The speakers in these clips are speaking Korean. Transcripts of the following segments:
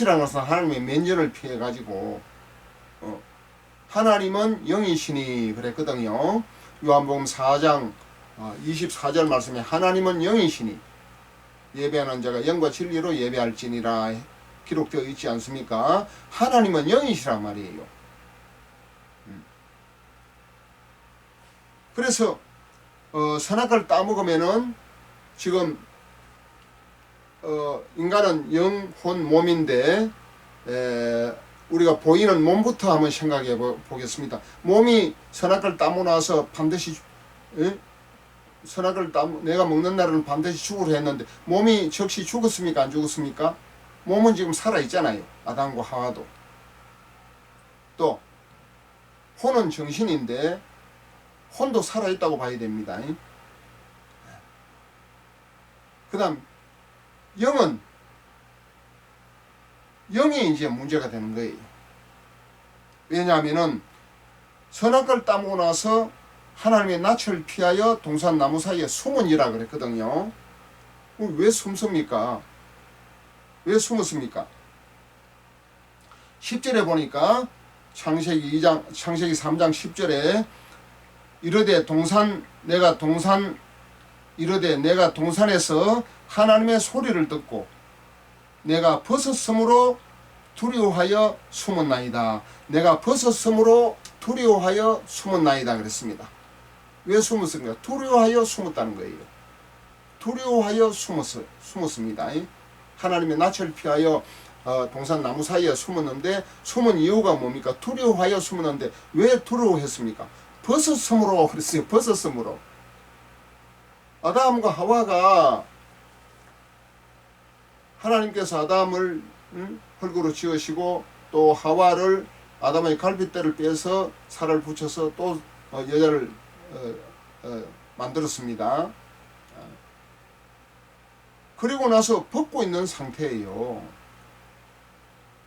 이라는 것은 하나님의 면전을 피해 가지고 하나님은 영이시니 그랬거든요. 요한복음 4장 24절 말씀에 하나님은 영이시니 예배하는 자가 영과 진리로 예배할지니라 기록되어 있지 않습니까? 하나님은 영이시란 말이에요. 그래서 선악과를 따먹으면은 지금 인간은 영, 혼, 몸인데 우리가 보이는 몸부터 한번 생각해 보겠습니다. 몸이 선악과를 따먹고 나서 반드시 선악과를 내가 먹는 날은 반드시 죽으려 했는데 몸이 즉시 죽었습니까? 안 죽었습니까? 몸은 지금 살아있잖아요. 아담과 하와도. 또 혼은 정신인데 혼도 살아있다고 봐야 됩니다. 그 다음 영이 이제 문제가 되는 거예요. 왜냐하면은 선악과를 따먹고 나서 하나님의 낯을 피하여 동산나무 사이에 숨은이라 그랬거든요. 왜 숨습니까? 왜 숨었습니까? 10절에 보니까 창세기 3장 10절에 이르되 내가 동산에서 하나님의 소리를 듣고 내가 벗었으므로 두려워하여 숨었나이다. 내가 벗었으므로 두려워하여 숨었나이다 그랬습니다. 왜 숨었습니까? 두려워하여 숨었다는 거예요. 두려워하여 숨었습니다. 하나님의 낯을 피하여 동산 나무 사이에 숨었는데 숨은 이유가 뭡니까? 두려워하여 숨었는데 왜 두려워했습니까? 벗었으므로 그랬어요. 벗었으므로. 아담과 하와가 하나님께서 아담을 흙으로 지으시고 또 하와를 아담의 갈빗대를 빼서 살을 붙여서 또 여자를 만들었습니다. 그리고 나서 벗고 있는 상태예요.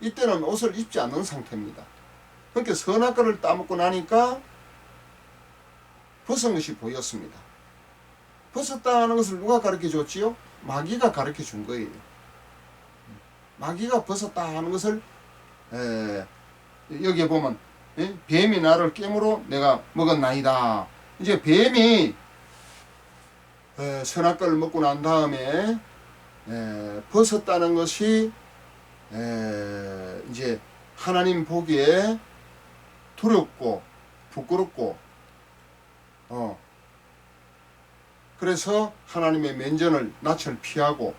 이때는 옷을 입지 않는 상태입니다. 그러니까 선악과를 따먹고 나니까 벗은 것이 보였습니다. 벗었다는 것을 누가 가르쳐 줬지요? 마귀가 가르쳐 준 거예요. 마귀가 벗었다 하는 것을 여기에 보면 뱀이 나를 깨물어 내가 먹었나이다. 이제 뱀이 선악과를 먹고 난 다음에 벗었다는 것이 이제 하나님 보기에 두렵고 부끄럽고 그래서 하나님의 면전을 낯을 피하고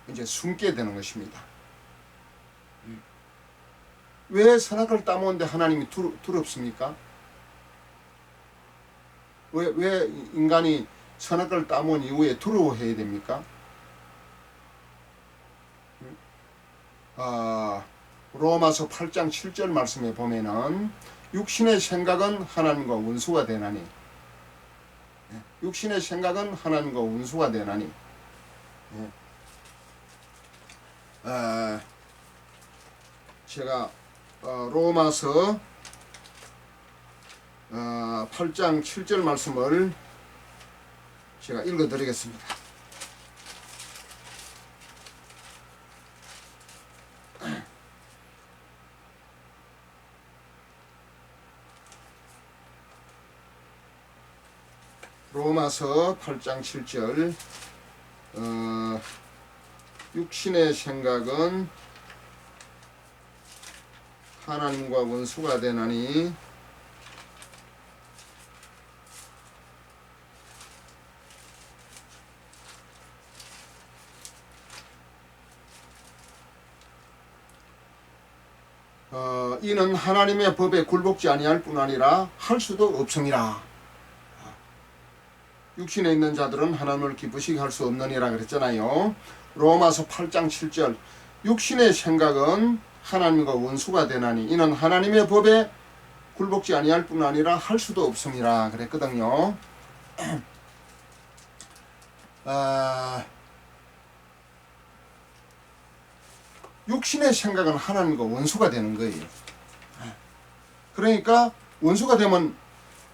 이제 숨게 되는 것입니다. 왜 선악과를 따먹는데 하나님이 두렵습니까? 왜 인간이 선악과를 따먹은 이후에 두려워해야 됩니까? 로마서 8장 7절 말씀에 보면은 육신의 생각은 하나님과 원수가 되나니 육신의 생각은 하나님과 원수가 되나니 제가 로마서 8장 7절 말씀을 제가 읽어 드리겠습니다. 로마서 8장 7절 육신의 생각은 하나님과 원수가 되나니 이는 하나님의 법에 굴복지 아니할 뿐 아니라 할 수도 없음이라. 육신에 있는 자들은 하나님을 기쁘시게 할 수 없느니라 그랬잖아요. 로마서 8장 7절 육신의 생각은 하나님과 원수가 되나니 이는 하나님의 법에 굴복지 아니할 뿐 아니라 할 수도 없음이라 그랬거든요. 육신의 생각은 하나님과 원수가 되는 거예요. 그러니까 원수가 되면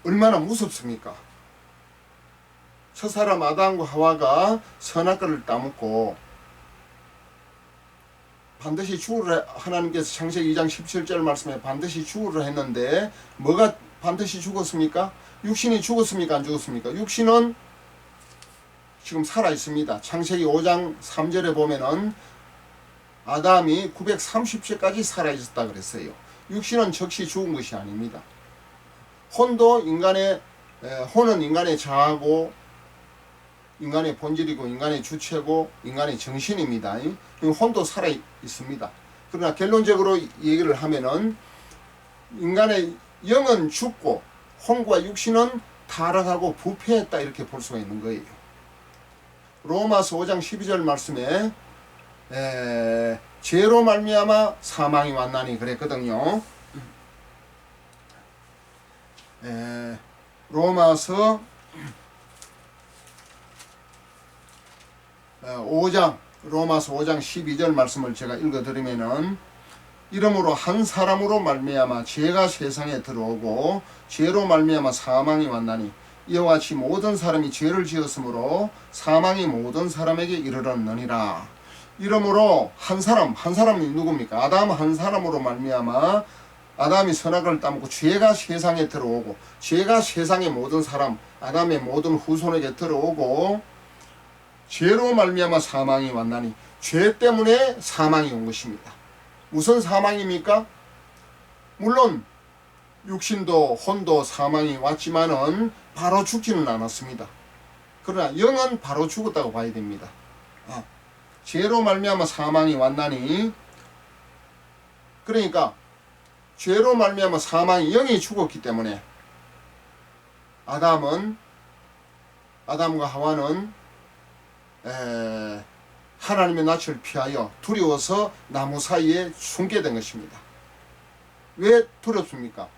얼마나 무섭습니까? 첫사람 아담과 하와가 선악과를 따먹고 반드시 죽으라 하나님께서 창세기 2장 17절 말씀에 반드시 죽으라 했는데 뭐가 반드시 죽었습니까? 육신이 죽었습니까? 안 죽었습니까? 육신은 지금 살아 있습니다. 창세기 5장 3절에 보면은 아담이 930세까지 살아 있었다 그랬어요. 육신은 즉시 죽은 것이 아닙니다. 혼은 인간의 자아고 인간의 본질이고 인간의 주체고 인간의 정신입니다. 혼도 살아 있습니다. 그러나 결론적으로 얘기를 하면은 인간의 영은 죽고 혼과 육신은 타락하고 부패했다 이렇게 볼 수가 있는 거예요. 로마서 5장 12절 말씀에 죄로 말미암아 사망이 왔나니 그랬거든요. 로마서 5장 12절 말씀을 제가 읽어드리면은 이러므로 한 사람으로 말미암아 죄가 세상에 들어오고 죄로 말미암아 사망이 왔나니 이와 같이 모든 사람이 죄를 지었으므로 사망이 모든 사람에게 이르렀느니라. 이러므로 한 사람이 누굽니까? 아담 한 사람으로 말미암아 아담이 선악을 따먹고 죄가 세상에 들어오고 죄가 세상의 모든 사람 아담의 모든 후손에게 들어오고 죄로 말미암아 사망이 왔나니 죄 때문에 사망이 온 것입니다. 무슨 사망입니까? 물론 육신도 혼도 사망이 왔지만은 바로 죽지는 않았습니다. 그러나 영은 바로 죽었다고 봐야 됩니다. 죄로 말미암아 사망이 왔나니 그러니까 죄로 말미암아 사망이 영이 죽었기 때문에 아담과 하와는 하나님의 낯을 피하여 두려워서 나무 사이에 숨게 된 것입니다. 왜 두렵습니까?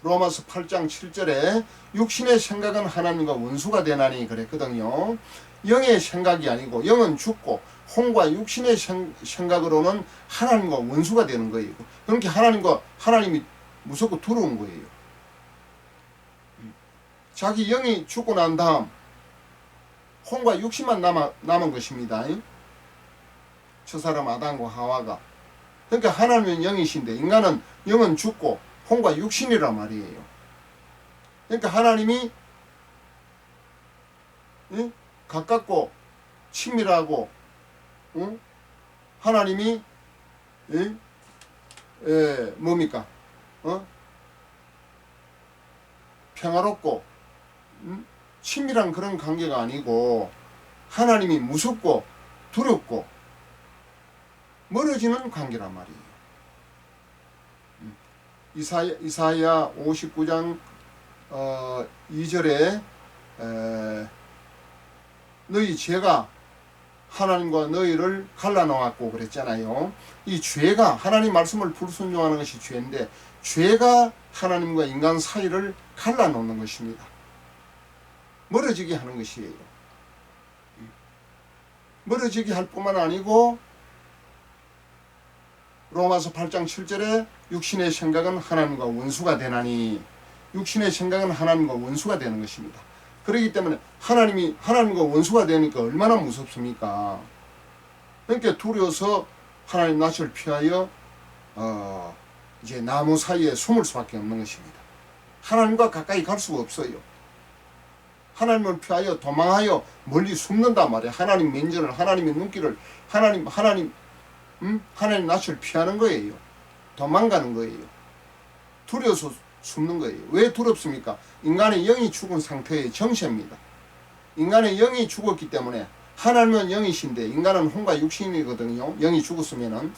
로마서 8장 7절에 육신의 생각은 하나님과 원수가 되나니 그랬거든요. 영의 생각이 아니고 영은 죽고 혼과 육신의 생각으로는 하나님과 원수가 되는 거예요. 그렇게 하나님이 무섭고 두려운 거예요. 자기 영이 죽고 난 다음 혼과 육신만 남은 것입니다. 저 사람 아담과 하와가. 그러니까 하나님은 영이신데 인간은 영은 죽고 혼과 육신이란 말이에요. 그러니까 하나님이 가깝고 친밀하고 하나님이 뭡니까? 평화롭고 친밀한 그런 관계가 아니고 하나님이 무섭고 두렵고 멀어지는 관계란 말이에요. 이사야 59장 2절에 너희 죄가 하나님과 너희를 갈라놓았고 그랬잖아요. 이 죄가 하나님 말씀을 불순종하는 것이 죄인데 죄가 하나님과 인간 사이를 갈라놓는 것입니다. 멀어지게 하는 것이에요. 멀어지게 할 뿐만 아니고 로마서 8장 7절에 육신의 생각은 하나님과 원수가 되나니 육신의 생각은 하나님과 원수가 되는 것입니다. 그렇기 때문에 하나님과 원수가 되니까 얼마나 무섭습니까? 그러니까 두려워서 하나님 낯을 피하여 이제 나무 사이에 숨을 수밖에 없는 것입니다. 하나님과 가까이 갈 수가 없어요. 하나님을 피하여 도망하여 멀리 숨는단 말이에요. 하나님 면전을 하나님의 눈길을 하나님 낯을 피하는 거예요. 도망가는 거예요. 두려워서 숨는 거예요. 왜 두렵습니까? 인간의 영이 죽은 상태의 정체입니다. 인간의 영이 죽었기 때문에 하나님은 영이신데 인간은 혼과 육신이거든요. 영이 죽었으면은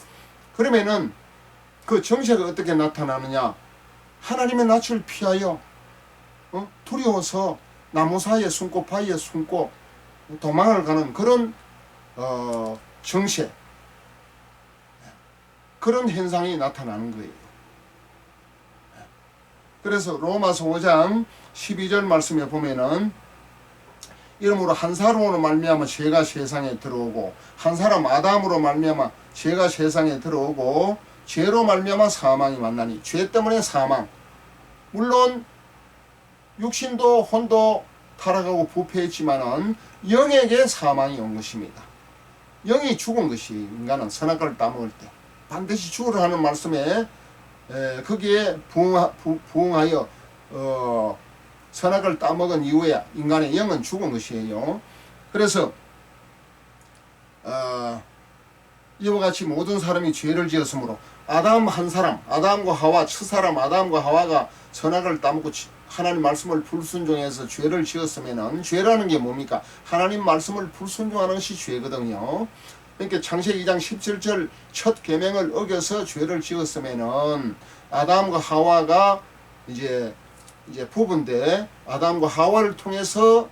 그러면은 그 정체가 어떻게 나타나느냐? 하나님의 낯을 피하여 두려워서 나무 사이에 숨고 바위에 숨고 도망을 가는 그런 정체 그런 현상이 나타나는 거예요. 그래서 로마서 5장 12절 말씀에 보면은 이러므로 한 사람으로 말미암아 죄가 세상에 들어오고 한 사람 아담으로 말미암아 죄가 세상에 들어오고 죄로 말미암아 사망이 왔나니 죄 때문에 사망. 물론 육신도 혼도 타락하고 부패했지만은 영에게 사망이 온 것입니다. 영이 죽은 것이 인간은 선악과를 따먹을 때 반드시 죽으라 하는 말씀에 거기에 부응하여 선악을 따먹은 이후에 인간의 영은 죽은 것이에요. 그래서 이와 같이 모든 사람이 죄를 지었으므로 아담 한 사람, 아담과 하와, 첫사람 아담과 하와가 선악을 따먹고 하나님 말씀을 불순종해서 죄를 지었으면은, 죄라는 게 뭡니까? 하나님 말씀을 불순종하는 것이 죄거든요. 그러니까 창세기 2장 17절 첫 계명을 어겨서 죄를 지었으면은 아담과 하와가 이제 부부인데, 아담과 하와를 통해서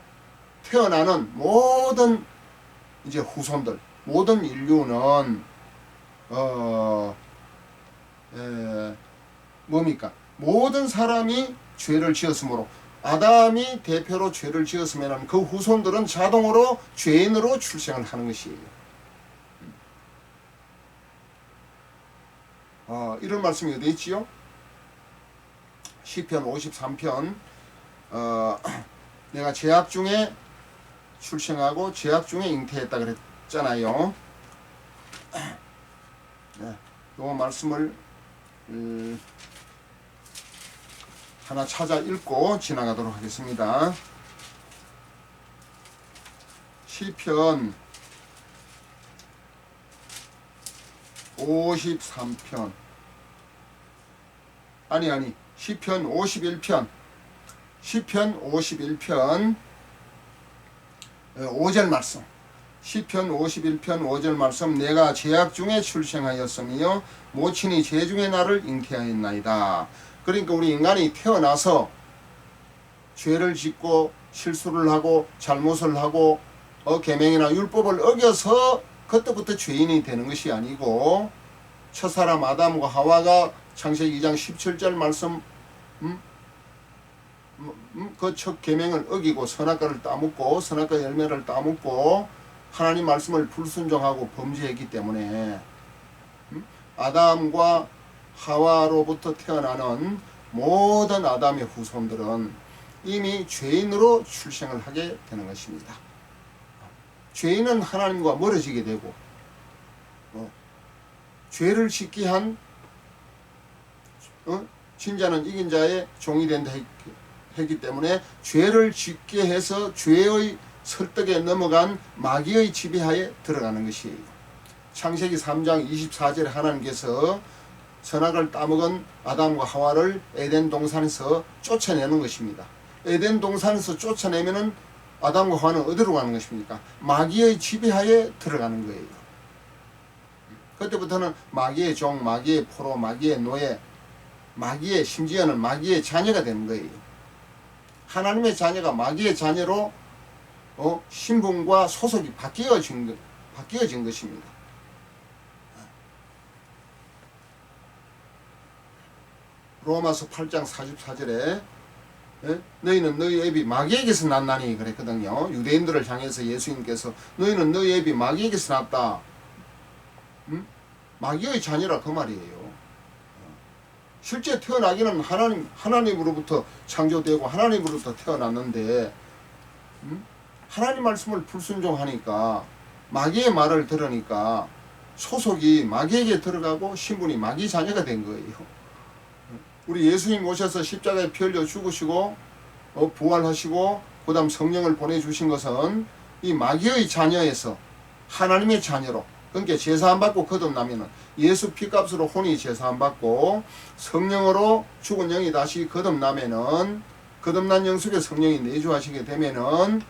태어나는 모든 이제 후손들, 모든 인류는 뭡니까? 모든 사람이 죄를 지었으므로, 아담이 대표로 죄를 지었으면 그 후손들은 자동으로 죄인으로 출생을 하는 것이에요. 이런 말씀이 어디 있지요? 시편 53편 내가 죄악 중에 출생하고 죄악 중에 잉태했다 그랬잖아요. 이 말씀을 하나 찾아 읽고 지나가도록 하겠습니다. 시편 53편 시편 51편 5절 말씀. 시편 51편 5절 말씀. 내가 죄악 중에 출생하였으며 모친이 죄 중에 나를 잉태하였나이다. 그러니까 우리 인간이 태어나서 죄를 짓고 실수를 하고 잘못을 하고 계명이나 율법을 어겨서 그때부터 죄인이 되는 것이 아니고, 첫사람 아담과 하와가 창세기 2장 17절 말씀 그 첫 계명을 어기고 선악과를 따먹고 선악과 열매를 따먹고 하나님 말씀을 불순종하고 범죄했기 때문에 아담과 하와로부터 태어나는 모든 아담의 후손들은 이미 죄인으로 출생을 하게 되는 것입니다. 죄인은 하나님과 멀어지게 되고 죄를 짓게 한 진자는 이긴 자의 종이 된다 했기 때문에 죄를 짓게 해서 죄의 설득에 넘어간 마귀의 지배하에 들어가는 것이에요. 창세기 3장 24절에 하나님께서 선악을 따먹은 아담과 하와를 에덴 동산에서 쫓아내는 것입니다. 에덴 동산에서 쫓아내면은 아담과 하와는 어디로 가는 것입니까? 마귀의 지배하에 들어가는 거예요. 그때부터는 마귀의 종, 마귀의 포로, 마귀의 노예, 마귀의, 심지어는 마귀의 자녀가 되는 거예요. 하나님의 자녀가 마귀의 자녀로 신분과 소속이 바뀌어진 것입니다. 로마서 8장 44절에 너희는 너희 애비 마귀에게서 났나니 그랬거든요. 유대인들을 향해서 예수님께서 너희는 너희 애비 마귀에게서 났다. 마귀의 자녀라 그 말이에요. 실제 태어나기는 하나님으로부터 창조되고 하나님으로부터 태어났는데 하나님 말씀을 불순종하니까, 마귀의 말을 들으니까 소속이 마귀에게 들어가고 신분이 마귀 자녀가 된 거예요. 우리 예수님 오셔서 십자가에 피 흘려 죽으시고 부활하시고 그 다음 성령을 보내주신 것은 이 마귀의 자녀에서 하나님의 자녀로, 그러니까 제사함 받고 거듭나면은 예수 피값으로 혼이 제사함 받고 성령으로 죽은 영이 다시 거듭나면은, 거듭난 영 속에 성령이 내주하시게 되면은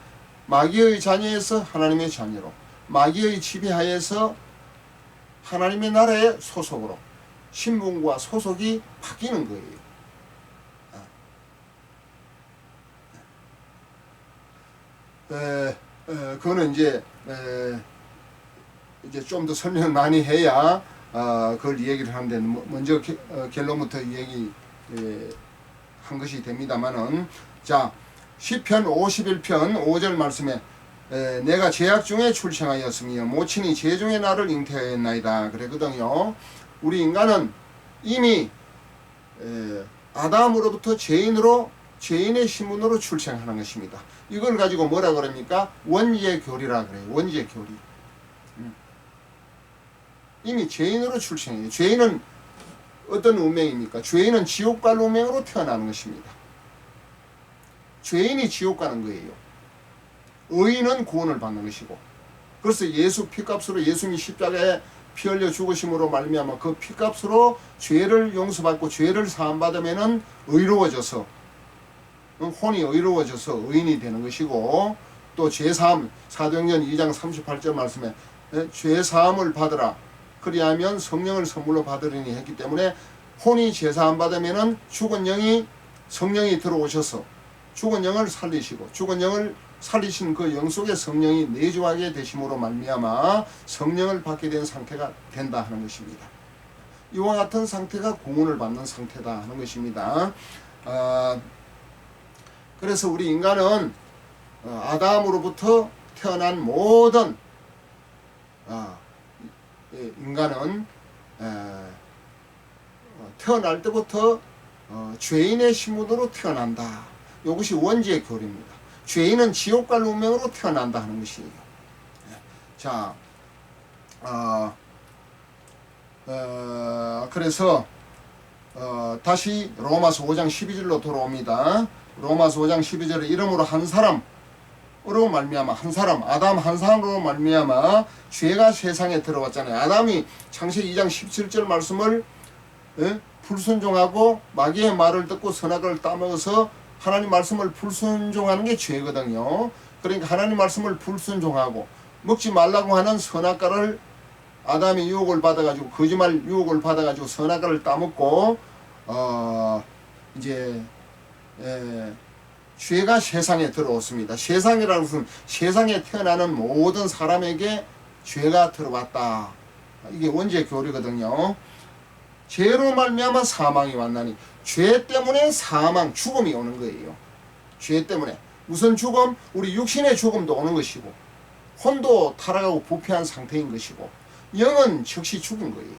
마귀의 자녀에서 하나님의 자녀로, 마귀의 지배하에서 하나님의 나라의 소속으로 신분과 소속이 바뀌는 거예요. 그거는 이제 좀 더 설명을 많이 해야 그걸 얘기를 하는데, 먼저 결론부터 얘기한 것이 됩니다만은, 자, 시편 51편 5절 말씀에 내가 죄악 중에 출생하였으며 모친이 죄 중에 나를 잉태하였나이다 그랬거든요. 우리 인간은 이미 아담으로부터 죄인의 신분으로 출생하는 것입니다. 이걸 가지고 뭐라 그럽니까? 원죄 교리라 그래요. 원죄 교리. 이미 죄인으로 출생해요. 죄인은 어떤 운명입니까? 죄인은 지옥 갈 운명으로 태어나는 것입니다. 죄인이 지옥 가는 거예요. 의인은 구원을 받는 것이고. 그래서 예수 피값으로 예수님이 십자가에 피 흘려 죽으심으로 말미암아 그 피값으로 죄를 용서받고 죄를 사함받으면은 의로워져서 혼이 의로워져서 의인이 되는 것이고, 또 죄사함 사도행전 2장 38절 말씀에 죄사함을 받으라 그리하면 성령을 선물로 받으리니 했기 때문에 혼이 죄사함 받으면은 죽은 영이 성령이 들어오셔서 죽은 영을 살리시고 죽은 영을 살리신 그 영 속에 성령이 내주하게 되심으로 말미암아 성령을 받게 된 상태가 된다 하는 것입니다. 이와 같은 상태가 구원을 받는 상태다 하는 것입니다. 그래서 우리 인간은 아담으로부터 태어난 모든 인간은 태어날 때부터 죄인의 신분으로 태어난다. 이것이 원죄의 교리입니다. 죄인은 지옥 갈 운명으로 태어난다 하는 것이에요. 자, 그래서 다시 로마서 5장 12절로 돌아옵니다. 로마서 5장 12절에 이름으로 한 사람으로 말미암아 한 사람 아담 한 사람으로 말미암아 죄가 세상에 들어왔잖아요. 아담이 창세기 2장 17절 말씀을 불순종하고 마귀의 말을 듣고 선악을 따먹어서 하나님 말씀을 불순종하는 게 죄거든요. 그러니까 하나님 말씀을 불순종하고 먹지 말라고 하는 선악과를 아담이 유혹을 받아가지고 거짓말 유혹을 받아가지고 선악과를 따먹고 이제 죄가 세상에 들어왔습니다. 세상이라는 것은 세상에 태어나는 모든 사람에게 죄가 들어왔다. 이게 원죄 교리거든요. 죄로 말미암아 사망이 왔나니 죄 때문에 사망, 죽음이 오는 거예요. 죄 때문에. 무슨 죽음? 우리 육신의 죽음도 오는 것이고 혼도 타락하고 부패한 상태인 것이고 영은 즉시 죽은 거예요.